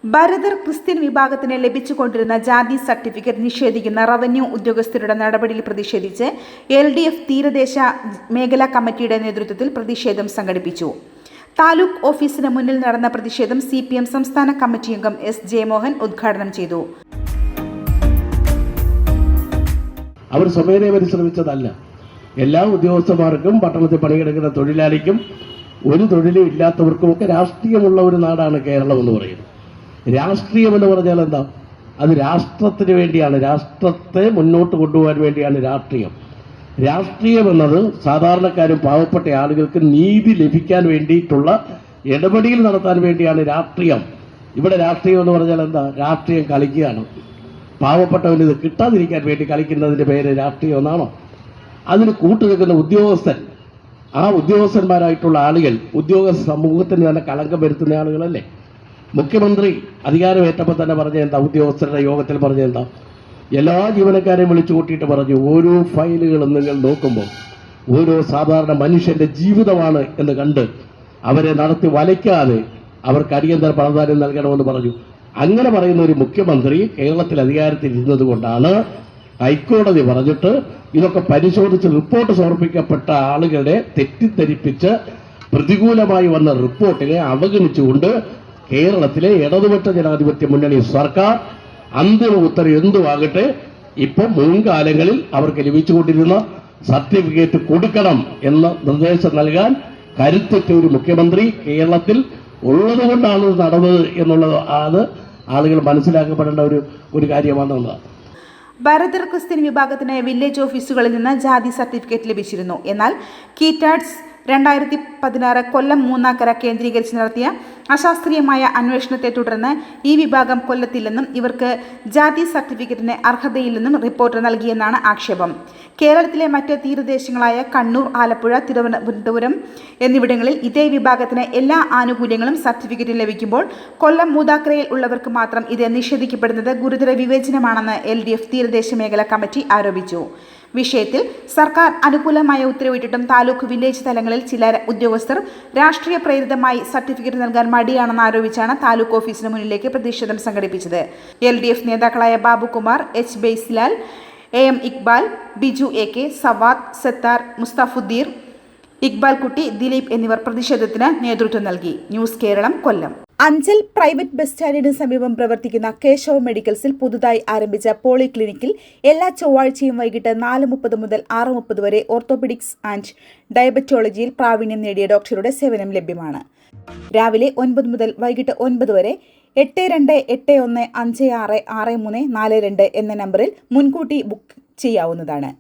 ഭരതർ Christian വിഭാഗത്തിന് ലഭിച്ചുകൊണ്ടിരുന്ന ജാതി certificate നിഷേധിക്കുന്ന റവന്യൂ ഉദ്യോഗസ്ഥരുടെ നടപടിയിൽ പ്രതിഷേധിച്ച് LDF തീരദേശ മേഖലാ കമ്മിറ്റിയുടെ നേതൃത്വത്തിൽ പ്രതിഷേധം സംഘടിപ്പിച്ചു. താലൂക്ക് ഓഫീസിന് മുന്നിൽ നടന്ന പ്രതിഷേധം CPM സംസ്ഥാന കമ്മിറ്റി അംഗം S. ജയമോഹൻ ഉദ്ഘാടനം ചെയ്തു. അവർ സ്വമേധയാ പരിശ്രമിച്ചതല്ല. എല്ലാ ഉദ്യോഗസ്ഥന്മാർക്കും പട്ടണത്തിൽ പണിയെടുക്കുന്ന തൊഴിലാളിക്കും ഒരു തൊഴിലും ഇല്ലാത്തവർക്കുമൊക്കെ രാഷ്ട്രീയമുള്ള ഒരു നാടാണ് കേരളം എന്ന് പറയുന്നത്. രാഷ്ട്രീയം എന്ന് പറഞ്ഞാൽ എന്താ? അത് രാഷ്ട്രത്തിന് വേണ്ടിയാണ്, രാഷ്ട്രത്തെ മുന്നോട്ട് കൊണ്ടുപോകാൻ വേണ്ടിയാണ് രാഷ്ട്രീയം. രാഷ്ട്രീയം എന്നത് സാധാരണക്കാരും പാവപ്പെട്ട ആളുകൾക്ക് നീതി ലഭിക്കാൻ വേണ്ടിയിട്ടുള്ള ഇടപെടൽ നടത്താൻ വേണ്ടിയാണ് രാഷ്ട്രീയം. ഇവിടെ രാഷ്ട്രീയം എന്ന് പറഞ്ഞാൽ എന്താ? രാഷ്ട്രീയം കളിക്കുകയാണ്. പാവപ്പെട്ടവന് ഇത് കിട്ടാതിരിക്കാൻ വേണ്ടി കളിക്കുന്നതിൻ്റെ പേര് രാഷ്ട്രീയം എന്നാണോ? അതിന് കൂട്ടുനിൽക്കുന്ന ഉദ്യോഗസ്ഥൻ, ആ ഉദ്യോഗസ്ഥന്മാരായിട്ടുള്ള ആളുകൾ ഉദ്യോഗസ്ഥ സമൂഹത്തിന് തന്നെ കളങ്കം വരുത്തുന്ന ആളുകളല്ലേ? മുഖ്യമന്ത്രി അധികാരമേറ്റപ്പോൾ തന്നെ പറഞ്ഞ എന്താ? ഉദ്യോഗസ്ഥരുടെ യോഗത്തിൽ പറഞ്ഞ എന്താ? എല്ലാ ജീവനക്കാരെയും വിളിച്ചു കൂട്ടിയിട്ട് പറഞ്ഞു, ഓരോ ഫയലുകളും നിങ്ങൾ നോക്കുമ്പോൾ ഓരോ സാധാരണ മനുഷ്യന്റെ ജീവിതമാണ് എന്ന് കണ്ട് അവരെ നടത്തി വലയ്ക്കാതെ അവർക്ക് അടിയന്തര പ്രാധാന്യം നൽകണമെന്ന് പറഞ്ഞു. അങ്ങനെ പറയുന്ന ഒരു മുഖ്യമന്ത്രി കേരളത്തിൽ അധികാരത്തിൽ ഇരുന്നത് കൊണ്ടാണ് ഹൈക്കോടതി പറഞ്ഞിട്ട് ഇതൊക്കെ പരിശോധിച്ച് റിപ്പോർട്ട് സമർപ്പിക്കപ്പെട്ട ആളുകളെ തെറ്റിദ്ധരിപ്പിച്ച് പ്രതികൂലമായി വന്ന റിപ്പോർട്ടിനെ അവഗണിച്ചുകൊണ്ട് കേരളത്തിലെ ഇടതുപക്ഷ ജനാധിപത്യ മുന്നണി സർക്കാർ അന്തിമ ഉത്തരവ് എന്തുവാകട്ടെ ഇപ്പം മുൻകാലങ്ങളിൽ അവർക്ക് ലഭിച്ചുകൊണ്ടിരുന്ന സർട്ടിഫിക്കറ്റ് കൊടുക്കണം എന്ന നിർദ്ദേശം നൽകാൻ കരുത്തുറ്റ ഒരു മുഖ്യമന്ത്രി കേരളത്തിൽ ഉള്ളതുകൊണ്ടാണ് നടന്നത് എന്നുള്ളത് ആളുകൾ മനസ്സിലാക്കപ്പെടേണ്ട ഒരു കാര്യമാണെന്നുള്ളത്. ഭരതർ ക്രിസ്ത്യൻ വിഭാഗത്തിന് വില്ലേജ് ഓഫീസുകളിൽ നിന്ന് ജാതി സർട്ടിഫിക്കറ്റ് ലഭിച്ചിരുന്നു. എന്നാൽ കീറ്റാഡ്സ് 2016 കൊല്ലം മൂന്നാക്കര കേന്ദ്രീകരിച്ച് നടത്തിയ അശാസ്ത്രീയമായ അന്വേഷണത്തെ തുടർന്ന് ഈ വിഭാഗം കൊല്ലത്തില്ലെന്നും ഇവർക്ക് ജാതി സർട്ടിഫിക്കറ്റിന് അർഹതയില്ലെന്നും റിപ്പോർട്ട് നൽകിയെന്നാണ് ആക്ഷേപം. കേരളത്തിലെ മറ്റ് തീരദേശങ്ങളായ കണ്ണൂർ, ആലപ്പുഴ, തിരുവനന്തപുരം എന്നിവിടങ്ങളിൽ ഇതേ വിഭാഗത്തിന് എല്ലാ ആനുകൂല്യങ്ങളും സർട്ടിഫിക്കറ്റ് ലഭിക്കുമ്പോൾ കൊല്ലം മൂതാക്കരയിൽ ഉള്ളവർക്ക് മാത്രം ഇത് നിഷേധിക്കപ്പെടുന്നത് ഗുരുതര വിവേചനമാണെന്ന് LDF തീരദേശ മേഖലാ കമ്മിറ്റി ആരോപിച്ചു. വിഷയത്തിൽ സർക്കാർ അനുകൂലമായ ഉത്തരവിട്ടിട്ടും താലൂക്ക്, വില്ലേജ് തലങ്ങളിൽ ചില ഉദ്യോഗസ്ഥർ രാഷ്ട്രീയ പ്രേരിതമായി സർട്ടിഫിക്കറ്റ് നൽകാൻ മടിയാണെന്ന് ആരോപിച്ചാണ് താലൂക്ക് ഓഫീസിന് മുന്നിലേക്ക് പ്രതിഷേധം സംഘടിപ്പിച്ചത്. LDF നേതാക്കളായ Babukumar, H. ബൈസ്ലാൽ, AM Iqbal, Biju AK, Savad, Sattar, മുസ്താഫുദ്ദീർ, Iqbal കുട്ടി, ദിലീപ് എന്നിവർ പ്രതിഷേധത്തിന് നേതൃത്വം നൽകി. ന്യൂസ് കേരളം, കൊല്ലം. അഞ്ചൽ പ്രൈവറ്റ് ബസ് സ്റ്റാൻഡിന് സമീപം പ്രവർത്തിക്കുന്ന കേശവ് മെഡിക്കൽസിൽ പുതുതായി ആരംഭിച്ച പോളി ക്ലിനിക്കിൽ എല്ലാ ചൊവ്വാഴ്ചയും വൈകിട്ട് 4:30 മുതൽ 6:30 വരെ ഓർത്തോപെഡിക്സ് ആൻഡ് ഡയബറ്റോളജിയിൽ പ്രാവീണ്യം നേടിയ ഡോക്ടറുടെ സേവനം ലഭ്യമാണ്. രാവിലെ 9 മുതൽ വൈകിട്ട് 9 വരെ 8281566342 എന്ന നമ്പറിൽ മുൻകൂട്ടി ബുക്ക് ചെയ്യാവുന്നതാണ്.